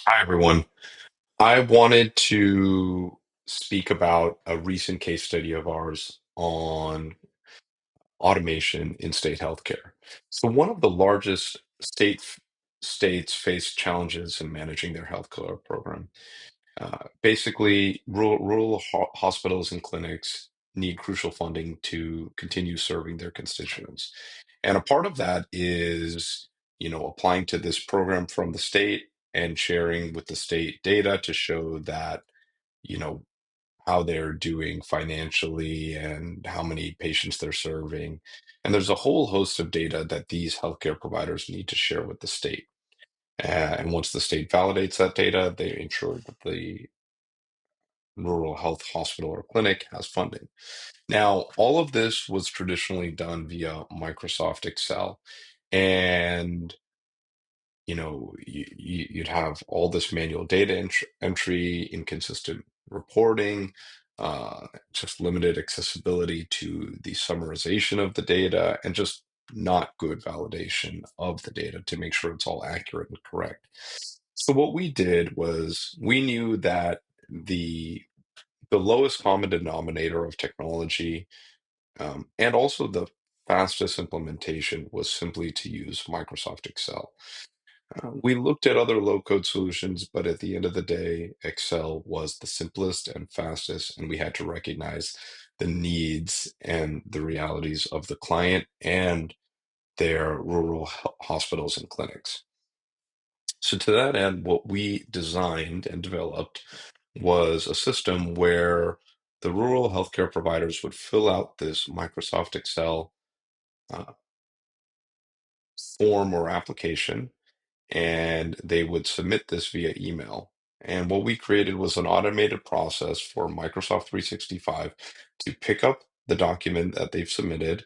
Hi, everyone. I wanted to speak about a recent case study of ours on automation in state healthcare. So, one of the largest states face challenges in managing their healthcare program. Basically, rural hospitals and clinics need crucial funding to continue serving their constituents. And a part of that is, applying to this program from the state and sharing with the state data to show that, you know, how they're doing financially and how many patients they're serving. And there's a whole host of data that these healthcare providers need to share with the state. And once the state validates that data, they ensure that the rural health hospital or clinic has funding. Now, all of this was traditionally done via Microsoft Excel. And you'd have all this manual data entry, inconsistent reporting, just limited accessibility to the summarization of the data, and just not good validation of the data to make sure it's all accurate and correct. So what we did was we knew that the lowest common denominator of technology, and also the fastest implementation, was simply to use Microsoft Excel. We looked at other low-code solutions, but at the end of the day, Excel was the simplest and fastest, and we had to recognize the needs and the realities of the client and their rural hospitals and clinics. So to that end, what we designed and developed was a system where the rural healthcare providers would fill out this Microsoft Excel uh, form or application, and they would submit this via email. And what we created was an automated process for Microsoft 365 to pick up the document that they've submitted,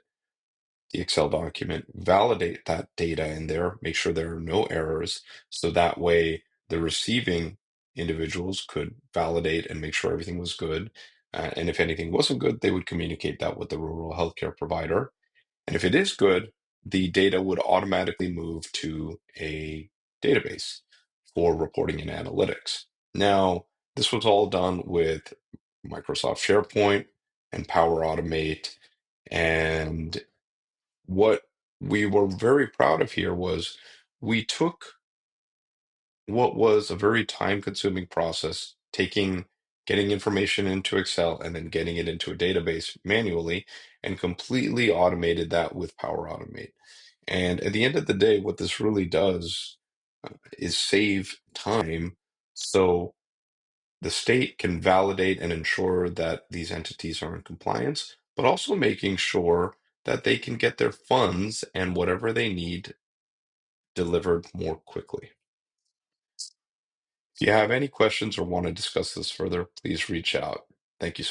the Excel document, validate that data in there, make sure there are no errors, so that way the receiving individuals could validate and make sure everything was good. And if anything wasn't good, they would communicate that with the rural healthcare provider. And if it is good, the data would automatically move to a database for reporting and analytics. Now, this was all done with Microsoft SharePoint and Power Automate. And what we were very proud of here was we took what was a very time-consuming process, getting information into Excel and then getting it into a database manually, and completely automated that with Power Automate. And at the end of the day, what this really does is save time so the state can validate and ensure that these entities are in compliance, but also making sure that they can get their funds and whatever they need delivered more quickly. If you have any questions or want to discuss this further, please reach out. Thank you.